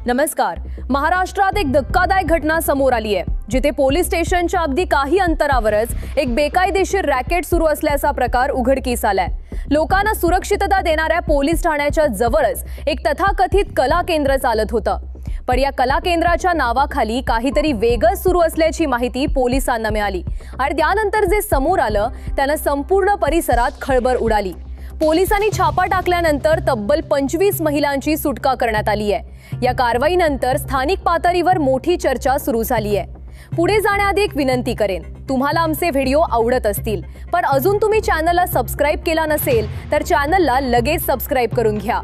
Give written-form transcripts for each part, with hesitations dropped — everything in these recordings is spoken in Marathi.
नमस्कार। महाराष्ट्रात एक धक्कादायक घटना समोर आली आहे, जिथे पोलीस स्टेशनच्या अगदी काही अंतरावरच एक बेकायदेशीर रॅकेट सुरू असल्याचा प्रकार उघडकीस आलाय। लोकांना सुरक्षितता देणाऱ्या पोलीस ठाण्याच्या जवळच एक तथाकथित कला केंद्र चालत होतं। पण या कला केंद्राच्या नावाखाली काहीतरी वेगळं सुरू असल्याची माहिती पोलिसांना मिळाली आणि त्यानंतर जे समोर आलं त्यानं संपूर्ण परिसरात खळबळ उडाली। पोलिसांनी छापा टाकल्यानंतर तब्बल 25 महिलांची सुटका करण्यात आली आहे। या कारवाईनंतर स्थानिक पातळीवर मोठी चर्चा सुरू झाली आहे। पुढे जाण्याआधी एक विनंती करेन, तुम्हाला आमचे व्हिडिओ आवडत असतील पण अजून तुम्ही चॅनलला सबस्क्राइब केला नसेल तर चॅनलला लगेच सबस्क्राइब करून घ्या।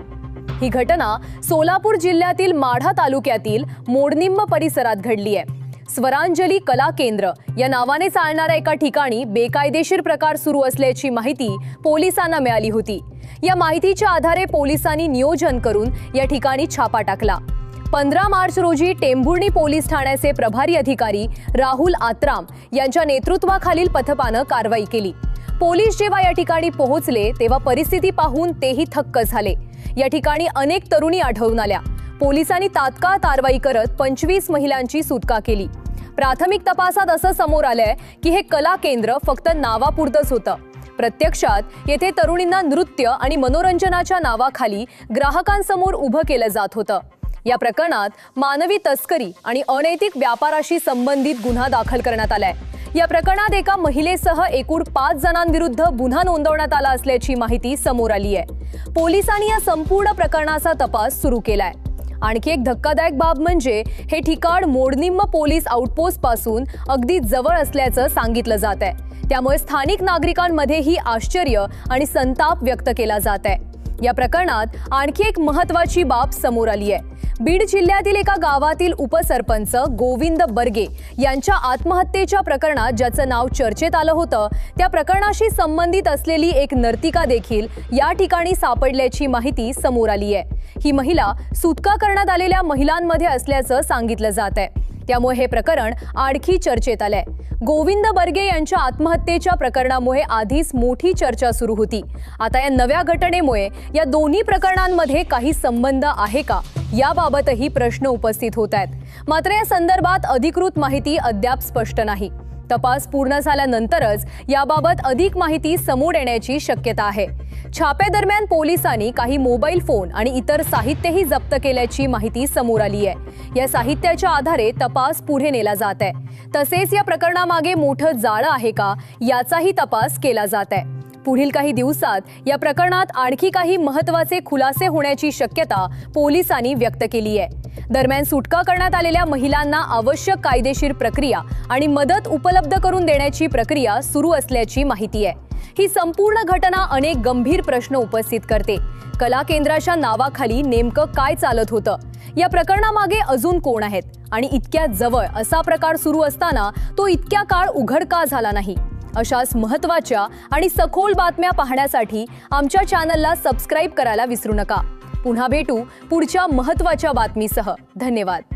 ही घटना सोलापूर जिल्ह्यातील माढा तालुक्यातील मोडनिंब परिसरात घडली आहे। स्वरांजली कला केंद्र या नावाने चालणाऱ्या एका ठिकाणी बेकायदेशीर प्रकार सुरू असल्याची माहिती पोलिसांना मिळाली होती। या माहितीच्या आधारे पोलिसांनी नियोजन करून या ठिकाणी छापा टाकला। 15 मार्च रोजी टेंभुर्णी पोलीस ठाण्याचे प्रभारी अधिकारी राहुल आत्राम यांच्या नेतृत्वाखालील पथकानं कारवाई केली। पोलीस जेव्हा या ठिकाणी पोहोचले तेव्हा परिस्थिती पाहून तेही थक्क झाले। या ठिकाणी अनेक तरुणी आढळून आल्या। पोलिसांनी तात्काळ कारवाई करत 25 महिलांची सुटका केली। प्राथमिक तपासात असं समोर आलंय की हे कला केंद्र फक्त नावापुरतंच होतं। प्रत्यक्षात येथे तरुणींना नृत्य आणि मनोरंजनाच्या नावाखाली ग्राहकांसमोर उभं केलं जात होतं। या प्रकरणात मानवी तस्करी आणि अनैतिक व्यापाराशी संबंधित गुन्हा दाखल करण्यात आलाय। या प्रकरणात एका महिलेसह एकूण 5 जणांविरुद्ध गुन्हा नोंदवण्यात आला असल्याची माहिती समोर आली आहे। पोलिसांनी या संपूर्ण प्रकरणाचा तपास सुरू केलाय। आणखी एक धक्कादायक बाब म्हणजे हे ठिकाण मोडनिंब पोलीस आउटपोस्ट पासून अगदी जवळ असल्याचं सांगितलं जात आहे। त्यामुळे स्थानिक नागरिकांमध्येही आश्चर्य आणि संताप व्यक्त केला जात आहे। या प्रकरणात आणखी एक महत्त्वाची बाब समोर आली आहे। बीड जिल्ह्यातील एका गावातील उपसरपंच गोविंद बर्गे यांच्या आत्महत्येच्या प्रकरणात ज्याचं नाव चर्चेत आलं होतं त्या प्रकरणाशी संबंधित असलेली एक नर्तिका देखील या ठिकाणी सापडल्याची माहिती समोर आली आहे। ही महिला सुटका करण्यात आलेल्या महिलांमध्ये असल्याचं सांगितलं जात आहे। त्यामुळे हे प्रकरण आणखी चर्चेत आलंय। गोविंद बर्गे यांच्या आत्महत्येच्या प्रकरणामुळे आधीच मोठी चर्चा सुरू होती। आता या नव्या घटनेमुळे या दोन्ही प्रकरणांमध्ये काही संबंध आहे का याबाबतही प्रश्न उपस्थित होत आहेत। मात्र या संदर्भात अधिकृत माहिती अद्याप स्पष्ट नाही। तपास पूर्ण झाल्यानंतरच याबाबत अधिक माहिती समोर येण्याची शक्यता आहे। छाप्यादरम्यान पोलिसांनी काही मोबाईल फोन आणि इतर साहित्यही जप्त केल्याची माहिती समोर आली आहे। या साहित्याच्या आधारे तपास पुढे नेला जात आहे। तसेच या प्रकरणामागे मोठं जाळं आहे का याचाही तपास केला जात आहे। पुढील काही दिवसात या प्रकरणात आणखी काही महत्त्वाचे खुलासे होण्याची शक्यता पोलिसांनी व्यक्त केली आहे। दरम्यान सुटका करण्यात आलेल्या महिलांना आवश्यक कायदेशीर प्रक्रिया आणि मदत उपलब्ध करून देण्याची प्रक्रिया सुरू असल्याची माहिती आहे। ही संपूर्ण घटना अनेक गंभीर प्रश्न उपस्थित करते। कला केंद्राच्या नावाखाली नेमकं काय चालत होतं? या प्रकरणामागे अजून कोण आहेत आणि इतक्या जवळ असा प्रकार सुरू असताना तो इतक्या काळ उघड का झाला नाही? अशाच महत्त्वाच्या आणि सखोल बातम्या पाहण्यासाठी आमच्या चॅनलला सबस्क्राइब करायला विसरू नका। पुन्हा भेटू पुढच्या महत्त्वाच्या बातमीसह। धन्यवाद।